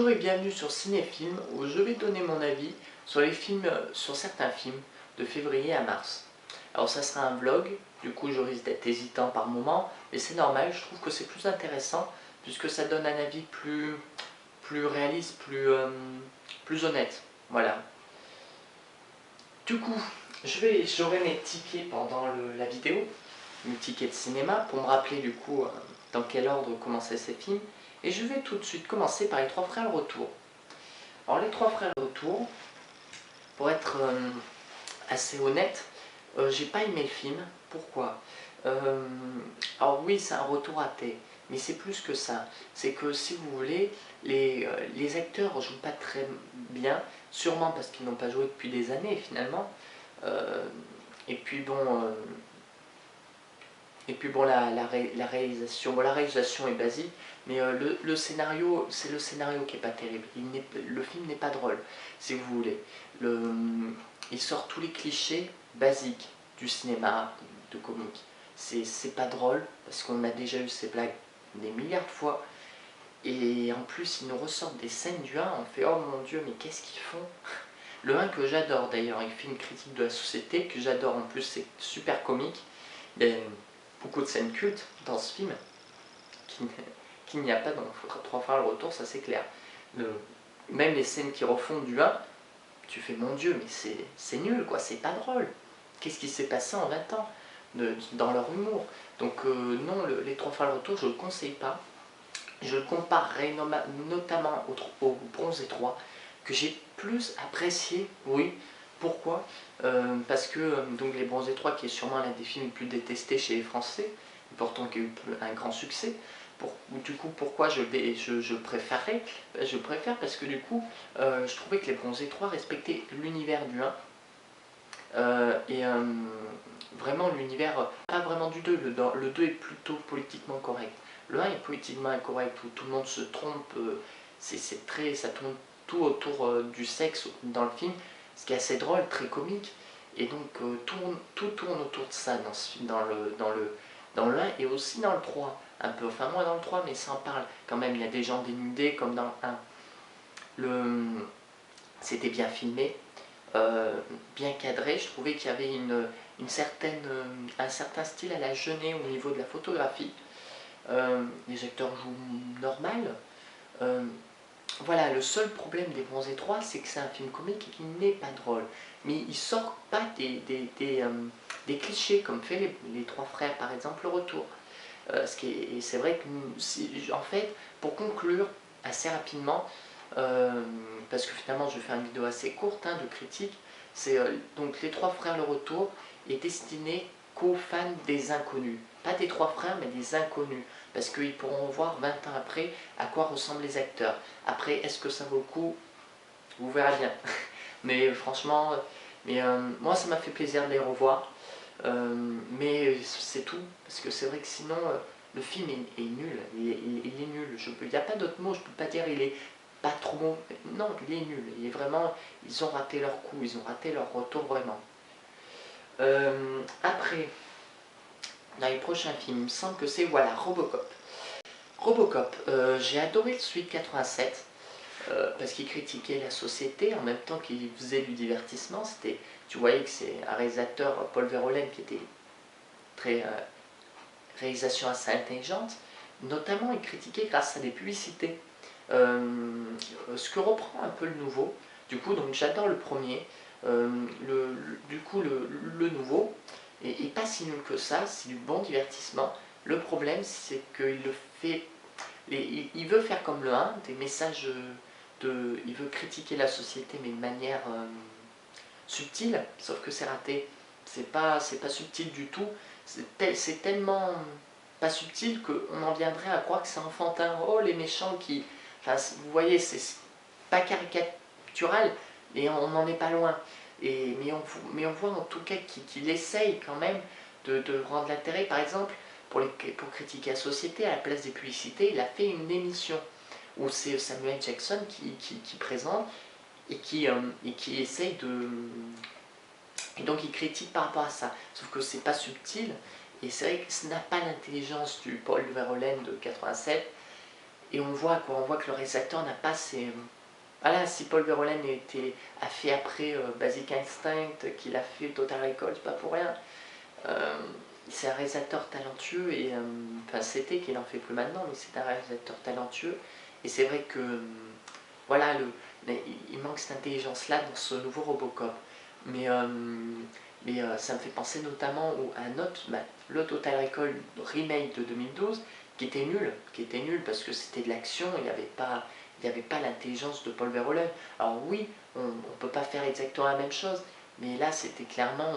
Bonjour et bienvenue sur Cinéfilm où je vais donner mon avis sur sur certains films de février à mars. Alors ça sera un vlog, du coup je risque d'être hésitant par moment, mais c'est normal, je trouve que c'est plus intéressant puisque ça donne un avis plus réaliste, plus honnête. Voilà. Du coup, j'aurai mes tickets pendant la vidéo, mes tickets de cinéma pour me rappeler du coup dans quel ordre commençaient ces films. Et je vais tout de suite commencer par Les Trois Frères le Retour. Alors Les Trois Frères le Retour, pour être assez honnête, j'ai pas aimé le film. Pourquoi? Alors oui, c'est un retour à thé, mais c'est plus que ça. C'est que si vous voulez, les acteurs jouent pas très bien, sûrement parce qu'ils n'ont pas joué depuis des années finalement. Euh, et puis bon, la réalisation, bon, la réalisation est basique, mais le scénario, c'est le scénario qui est pas terrible. Le film n'est pas drôle, si vous voulez. Il sort tous les clichés basiques du cinéma, de comique. C'est pas drôle, parce qu'on a déjà eu ces blagues des milliards de fois. Et en plus, ils nous ressortent des scènes du 1, on fait oh mon dieu, mais qu'est-ce qu'ils font? Le 1 que j'adore d'ailleurs, il fait une critique de la société, que j'adore en plus, c'est super comique. Il y a beaucoup de scènes cultes dans ce film qu'il n'y a pas dans Trois Frères le Retour, ça c'est clair. Même les scènes qui refont du 1, tu fais mon dieu, mais c'est nul quoi, c'est pas drôle. Qu'est-ce qui s'est passé en 20 ans dans leur humour? Donc non, les Trois Frères le Retour, je ne le conseille pas. Je le comparerai notamment au Bronze et 3, que j'ai plus apprécié, oui. Pourquoi? Parce que donc les Bronzés 3, qui est sûrement l'un des films les plus détestés chez les Français, pourtant qui a eu un grand succès. Du coup, pourquoi je préférais? Je préfère parce que du coup, je trouvais que les Bronzés 3 respectaient l'univers du 1. Vraiment l'univers, pas vraiment du 2, le 2 est plutôt politiquement correct. Le 1 est politiquement incorrect, où tout le monde se trompe, ça tourne tout autour du sexe dans le film, ce qui est assez drôle, très comique, et donc tout tourne autour de ça dans le 1 et aussi dans le 3, un peu, enfin moins dans le 3, mais ça en parle quand même, il y a des gens dénudés comme dans le 1. C'était bien filmé, bien cadré, je trouvais qu'il y avait un certain style à la Jeunet au niveau de la photographie. Les acteurs jouent normal. Voilà, le seul problème des Bronzés 3, c'est que c'est un film comique et qu'il n'est pas drôle. Mais il sort pas des clichés, comme fait les Trois Frères, par exemple, le Retour. C'est vrai que, en fait, pour conclure assez rapidement, parce que finalement je vais faire une vidéo assez courte de critique, donc Les Trois Frères le Retour est destiné qu'aux fans des inconnus. Pas des Trois Frères, mais des inconnus. Parce qu'ils pourront voir 20 ans après à quoi ressemblent les acteurs. Après, est-ce que ça vaut le coup? Vous verrez bien. Mais franchement, moi ça m'a fait plaisir de les revoir. Mais c'est tout. Parce que c'est vrai que sinon, le film est nul. Il est nul. Il n'y a pas d'autre mot. Je ne peux pas dire il est pas trop bon. Non, il est nul. Il est vraiment, ils ont raté leur coup. Ils ont raté leur retour vraiment. Après, dans les prochains films, il me semble que c'est voilà, Robocop. Robocop, j'ai adoré celui de 87 parce qu'il critiquait la société en même temps qu'il faisait du divertissement. Tu voyais que c'est un réalisateur, Paul Verhoeven, qui était très réalisation assez intelligente. Notamment, il critiquait grâce à des publicités. Ce que reprend un peu le nouveau. Du coup, donc j'adore le premier. Du coup, le nouveau est pas si nul que ça, c'est du bon divertissement. Le problème, c'est qu'il le fait. Il veut faire comme le 1, des messages il veut critiquer la société, mais de manière subtile, sauf que c'est raté. C'est pas subtil du tout. C'est tellement pas subtil qu'on en viendrait à croire que c'est enfantin. Oh, les méchants qui. Enfin, vous voyez, c'est pas caricatural, et on n'en est pas loin. Mais on voit en tout cas qu'il essaye quand même de rendre l'intérêt. Par exemple, pour critiquer la société, à la place des publicités, il a fait une émission où c'est Samuel Jackson qui présente et qui essaye de. Et donc il critique par rapport à ça. Sauf que c'est pas subtil, et c'est vrai que ça n'a pas l'intelligence du Paul Verhoeven de 87. et on voit quoi, on voit que le réalisateur n'a pas ces... Voilà, si Paul Verhoeven a fait après Basic Instinct, qu'il a fait Total Recall, c'est pas pour rien. C'est un réalisateur talentueux, et enfin c'était qu'il n'en fait plus maintenant, mais c'est un réalisateur talentueux, et c'est vrai que voilà, il manque cette intelligence-là dans ce nouveau Robocop. Mais, ça me fait penser notamment à un autre, le Total Recall remake de 2012, qui était nul parce que c'était de l'action, il n'y avait pas l'intelligence de Paul Verhoeven. Alors oui, on ne peut pas faire exactement la même chose, mais là c'était clairement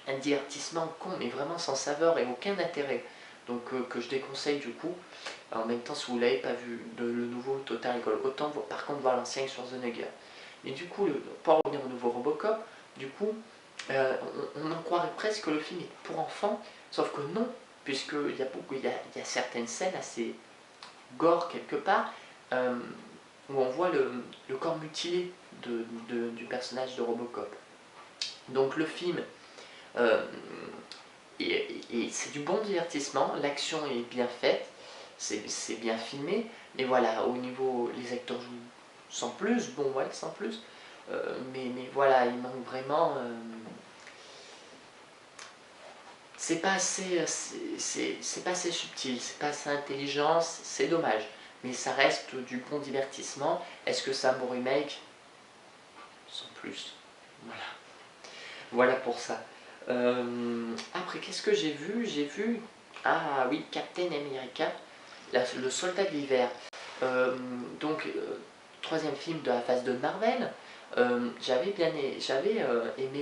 un divertissement con, mais vraiment sans saveur et aucun intérêt. Donc que je déconseille du coup. En même temps, si vous ne l'avez pas vu, le nouveau Total Recall, autant par contre voir l'ancien Schwarzenegger. Mais du coup, pour revenir au nouveau Robocop, du coup, on en croirait presque que le film est pour enfants, sauf que non, puisqu'il y a il y a certaines scènes assez gore quelque part, où on voit le corps mutilé du personnage de Robocop. Donc le film, euh, et c'est du bon divertissement, l'action est bien faite, c'est bien filmé, mais voilà, au niveau, les acteurs jouent sans plus, bon ouais, sans plus, mais voilà, il manque vraiment... c'est pas assez, c'est pas assez subtil, c'est pas assez intelligent, c'est dommage. Mais ça reste du bon divertissement. Est-ce que c'est un bon remake? Sans plus. Voilà. Voilà pour ça. Après, qu'est-ce que j'ai vu? J'ai vu, ah oui, Captain America, le soldat de l'hiver. Donc, troisième film de la phase de Marvel. Aimé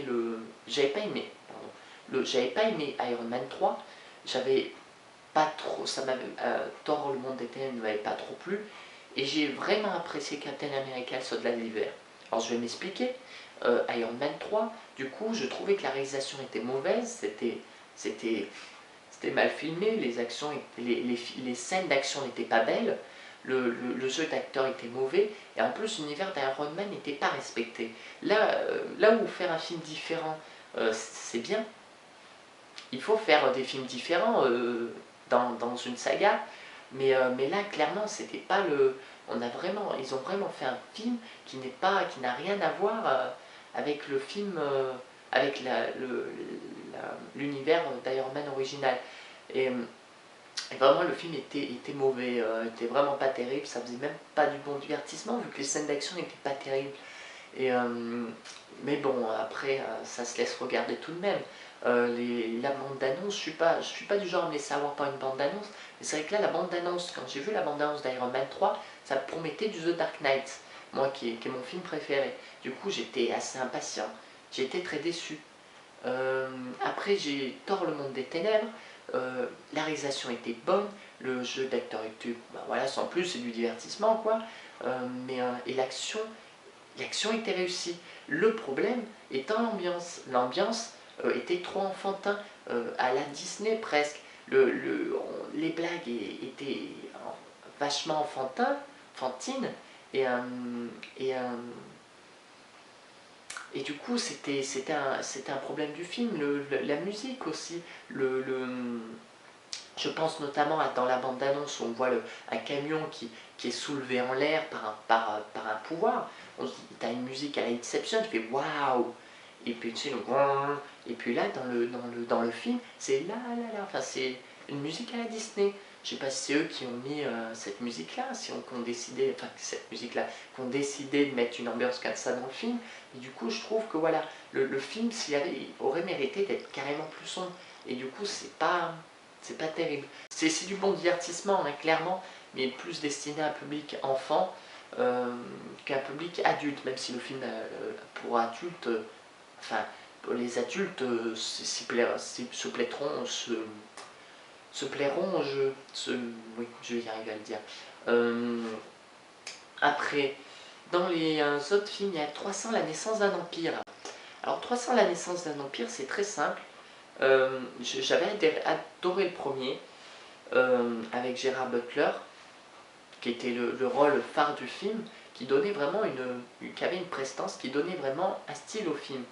le... J'avais pas aimé, pardon. J'avais pas aimé Iron Man 3. J'avais pas trop... Ça m'avait... Thor, le monde des ténèbres ne m'avait pas trop plu. Et j'ai vraiment apprécié Captain America, le soldat de l'hiver. Alors je vais m'expliquer. Iron Man 3, du coup, je trouvais que la réalisation était mauvaise. C'était mal filmé, les actions, les scènes d'action n'étaient pas belles, le jeu d'acteur était mauvais, et en plus l'univers d'Iron Man n'était pas respecté. Là où faire un film différent, c'est bien. Il faut faire des films différents dans une saga, mais là clairement c'était pas le... Ils ont vraiment fait un film qui n'a rien à voir avec le film, avec l'univers d'Iron Man original. Et vraiment le film était mauvais, était vraiment pas terrible, ça faisait même pas du bon divertissement vu que les scènes d'action n'étaient pas terribles. Et, mais bon, après, ça se laisse regarder tout de même. La bande-annonce, je suis pas du genre à me laisser avoir par une bande-annonce, mais c'est vrai que là, la bande-annonce, quand j'ai vu la bande-annonce d'Iron Man 3, ça promettait du The Dark Knight, moi qui est mon film préféré. Du coup, j'étais assez impatient, j'ai été très déçu. Après, j'ai Thor, le monde des ténèbres, la réalisation était bonne, le jeu d'acteur était, bah voilà, sans plus, c'est du divertissement, quoi. Et l'action était réussie. Le problème étant l'ambiance. L'ambiance était trop enfantin, à la Disney presque. Les blagues étaient vachement enfantines, et, et, et du coup c'était un problème du film. La musique aussi. Je pense notamment dans la bande-annonce où on voit un camion qui est soulevé en l'air par un pouvoir. T'as une musique à la Inception, tu fais waouh! Et puis tu sais, et puis là, dans le film, c'est là, là, là. Enfin, c'est une musique à la Disney. Je sais pas si c'est eux qui ont mis cette musique-là, si on, qu'on décidé, enfin, cette musique-là, qu'on décidé de mettre une ambiance comme ça dans le film. Et du coup, je trouve que voilà, le film il aurait mérité d'être carrément plus sombre. Et du coup, c'est pas terrible. C'est du bon divertissement, hein, clairement, mais plus destiné à un public enfant qu'un public adulte, même si le film pour adultes, enfin, les adultes se plairont, oui, je vais y arriver à le dire. Après, dans les autres films, il y a 300, la naissance d'un empire. Alors 300, la naissance d'un empire, c'est très simple. J'avais adoré le premier, avec Gérard Butler, qui était le rôle phare du film, qui donnait vraiment qui avait une prestance, qui donnait vraiment un style au film.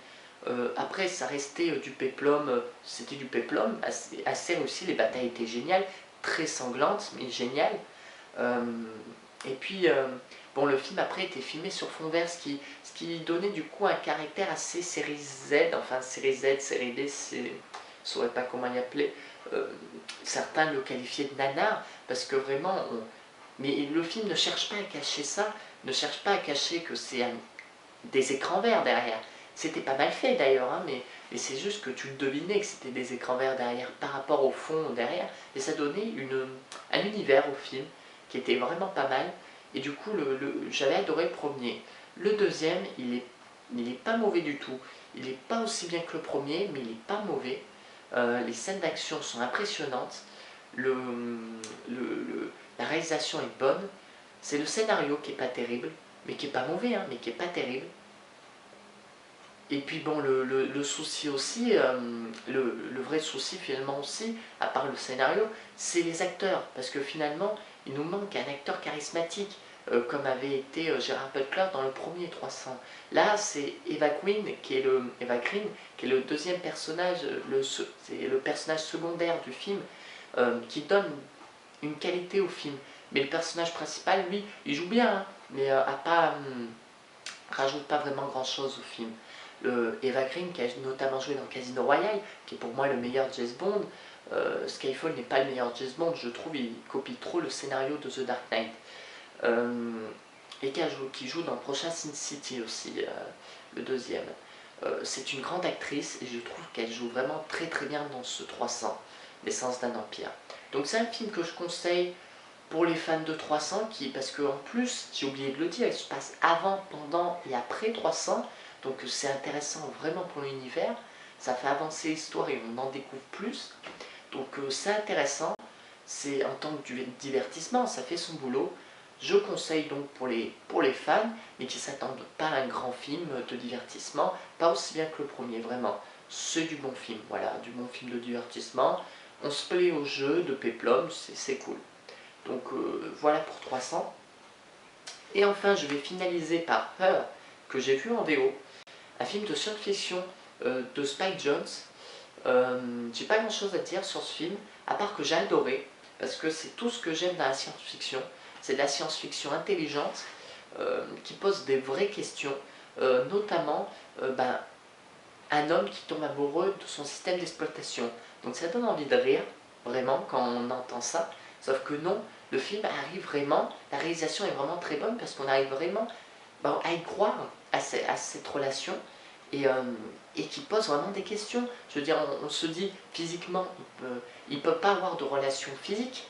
Après, ça restait du péplum, c'était du péplum, assez réussi, les batailles étaient géniales, très sanglantes, mais géniales. Euh, et puis, bon, le film après était filmé sur fond vert, ce qui donnait du coup un caractère assez série Z, enfin série Z, série B, je ne saurais pas comment y appeler. Euh, Certains le qualifiaient de nanar, parce que vraiment, mais le film ne cherche pas à cacher ça, ne cherche pas à cacher que c'est des écrans verts derrière. C'était pas mal fait d'ailleurs, hein, mais c'est juste que tu le devinais que c'était des écrans verts derrière par rapport au fond derrière, et ça donnait un univers au film qui était vraiment pas mal, et du coup j'avais adoré le premier. Le deuxième, il est pas mauvais du tout, il est pas aussi bien que le premier, mais il est pas mauvais. Les scènes d'action sont impressionnantes, le, la réalisation est bonne, c'est le scénario qui est pas terrible, mais qui est pas mauvais, hein, mais qui est pas terrible. Et puis bon, le souci aussi, le vrai souci finalement aussi, à part le scénario, c'est les acteurs. Parce que finalement, il nous manque un acteur charismatique, comme avait été Gérard Butler dans le premier 300. Là, c'est Eva Green, qui est le deuxième personnage, c'est le personnage secondaire du film, qui donne une qualité au film. Mais le personnage principal, lui, il joue bien, hein, mais rajoute pas vraiment grand chose au film. Eva Green, qui a notamment joué dans Casino Royale, qui est pour moi le meilleur James Bond. Skyfall n'est pas le meilleur James Bond, je trouve, il copie trop le scénario de The Dark Knight. Et qui joue dans le prochain Sin City aussi, le deuxième. C'est une grande actrice et je trouve qu'elle joue vraiment très très bien dans ce 300, L'essence d'un empire. Donc c'est un film que je conseille pour les fans de 300, parce qu'en plus, j'ai oublié de le dire, il se passe avant, pendant et après 300, donc c'est intéressant vraiment pour l'univers, ça fait avancer l'histoire et on en découvre plus, donc c'est intéressant, c'est en tant que divertissement, ça fait son boulot. Je conseille donc pour les fans, mais qui ne s'attendent pas à un grand film de divertissement, pas aussi bien que le premier, vraiment. C'est du bon film, voilà, du bon film de divertissement. On se plaît au jeu de Peplum, c'est cool. Donc voilà pour 300. Et enfin, je vais finaliser par Her, que j'ai vu en VO, un film de science-fiction de Spike Jonze. J'ai pas grand chose à dire sur ce film, à part que j'ai adoré, parce que c'est tout ce que j'aime dans la science-fiction. C'est de la science-fiction intelligente, qui pose des vraies questions, notamment un homme qui tombe amoureux de son système d'exploitation. Donc ça donne envie de rire, vraiment, quand on entend ça. Sauf que non, le film arrive vraiment, la réalisation est vraiment très bonne parce qu'on arrive vraiment à y croire à cette relation et qui pose vraiment des questions. Je veux dire, on se dit physiquement, il ne peut pas avoir de relation physique,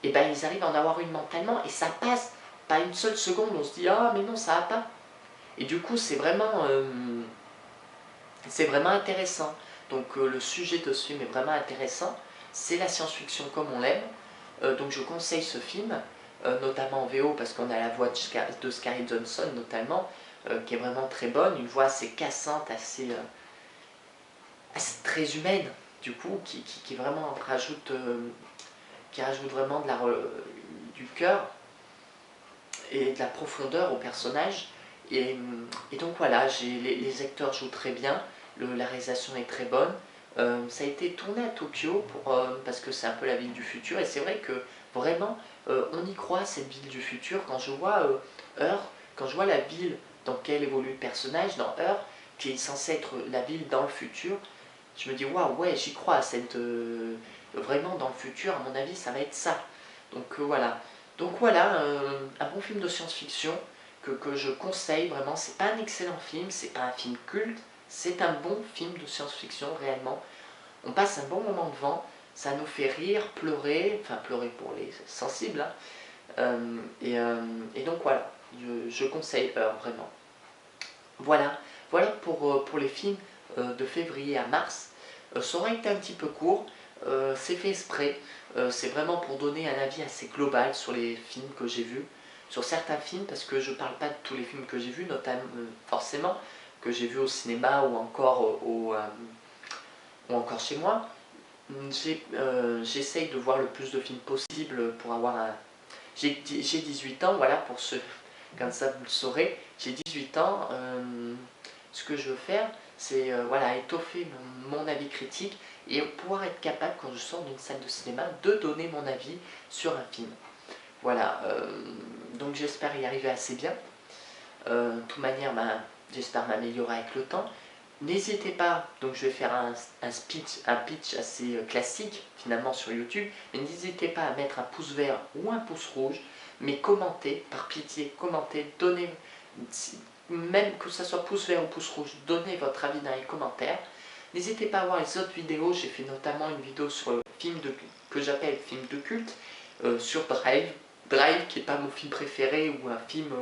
et ben ils arrivent à en avoir une mentalement et ça passe. Pas une seule seconde, on se dit ah mais non, ça va pas. Et du coup, c'est vraiment intéressant. Donc le sujet de ce film est vraiment intéressant. C'est la science-fiction comme on l'aime. Donc je conseille ce film, notamment en VO parce qu'on a la voix de Scarlett Johansson notamment, qui est vraiment très bonne, une voix assez cassante, assez très humaine, du coup, qui vraiment qui rajoute vraiment du cœur et de la profondeur au personnage. Et donc voilà, les acteurs jouent très bien, la réalisation est très bonne. Ça a été tourné à Tokyo parce que c'est un peu la ville du futur et c'est vrai que vraiment on y croit cette ville du futur. Quand je vois Her, quand je vois la ville dans laquelle évolue le personnage, dans Her, qui est censée être la ville dans le futur, je me dis waouh, ouais, j'y crois à vraiment dans le futur, à mon avis ça va être ça. Donc voilà. Donc voilà, un bon film de science-fiction que je conseille vraiment. C'est pas un excellent film, c'est pas un film culte, c'est un bon film de science-fiction réellement. On passe un bon moment devant, ça nous fait rire, pleurer, enfin pleurer pour les sensibles, hein. Et donc voilà, je conseille vraiment. Voilà, voilà pour les films de février à mars. Ça aura été un petit peu court, c'est fait exprès, c'est vraiment pour donner un avis assez global sur les films que j'ai vus, sur certains films, parce que je ne parle pas de tous les films que j'ai vus, notamment forcément, que j'ai vus au cinéma ou encore, ou encore chez moi. J'essaye de voir le plus de films possible pour avoir un... J'ai 18 ans, voilà, pour ceux, comme ça vous le saurez, j'ai 18 ans, ce que je veux faire, c'est voilà, étoffer mon avis critique et pouvoir être capable, quand je sors d'une salle de cinéma, de donner mon avis sur un film. Voilà, donc j'espère y arriver assez bien. De toute manière, ben, j'espère m'améliorer avec le temps. N'hésitez pas, donc je vais faire un pitch assez classique finalement sur YouTube, mais n'hésitez pas à mettre un pouce vert ou un pouce rouge, mais commentez, par pitié, commentez, donnez, même que ce soit pouce vert ou pouce rouge, donnez votre avis dans les commentaires. N'hésitez pas à voir les autres vidéos, j'ai fait notamment une vidéo sur le film que j'appelle film de culte, sur Drive qui n'est pas mon film préféré ou un film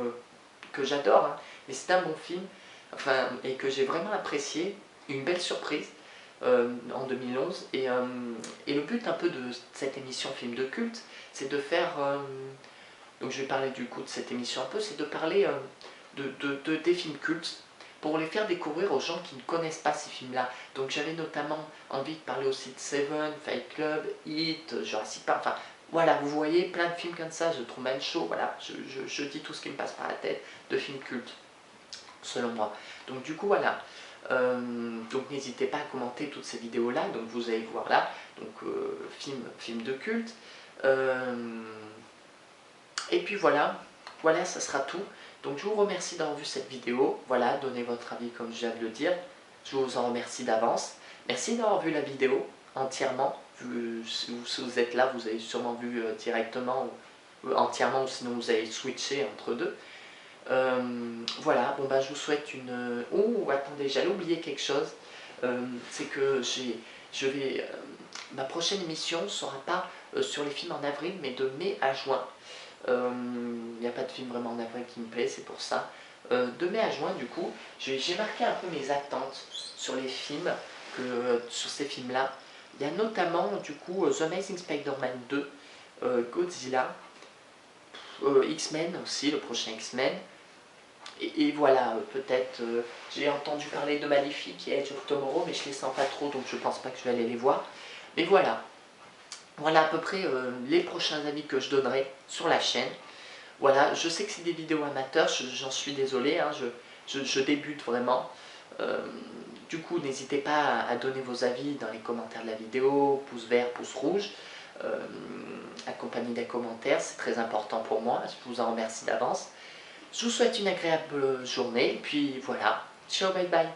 que j'adore, hein, mais c'est un bon film, enfin, et que j'ai vraiment apprécié, une belle surprise en 2011. Et le but un peu de cette émission film de culte, c'est de faire, donc je vais parler du coup de cette émission un peu, c'est de parler des films cultes pour les faire découvrir aux gens qui ne connaissent pas ces films-là. Donc j'avais notamment envie de parler aussi de Seven, Fight Club, Heat, Jurassic Park, enfin voilà, vous voyez plein de films comme ça, The Truman Show, voilà, je dis tout ce qui me passe par la tête de films cultes, selon moi. Donc du coup voilà, donc n'hésitez pas à commenter toutes ces vidéos-là, donc vous allez voir là, donc film de culte. Et puis voilà, voilà, ça sera tout. Donc je vous remercie d'avoir vu cette vidéo. Voilà, donnez votre avis comme je viens de le dire. Je vous en remercie d'avance. Merci d'avoir vu la vidéo entièrement. Si vous êtes là, vous avez sûrement vu directement ou entièrement, ou sinon vous avez switché entre deux. Voilà, bon bah je vous souhaite une... Oh, attendez, j'allais oublier quelque chose. C'est que ma prochaine émission ne sera pas sur les films en avril, mais de mai à juin. Il n'y a pas de film vraiment en avril qui me plaît, c'est pour ça. De mai à juin, du coup, j'ai marqué un peu mes attentes sur les films, sur ces films-là. Il y a notamment, du coup, The Amazing Spider-Man 2, Godzilla, X-Men aussi, le prochain X-Men. Et voilà, peut-être, j'ai entendu parler de Maléfique et Edge of Tomorrow, mais je les sens pas trop, donc je pense pas que je vais aller les voir. Mais voilà, voilà à peu près les prochains avis que je donnerai sur la chaîne. Voilà, je sais que c'est des vidéos amateurs, j'en suis désolé, hein, je débute vraiment. Du coup, n'hésitez pas à donner vos avis dans les commentaires de la vidéo, pouce vert, pouce rouge, accompagné des commentaires, c'est très important pour moi, je vous en remercie d'avance. Je vous souhaite une agréable journée, et puis voilà, ciao, bye bye.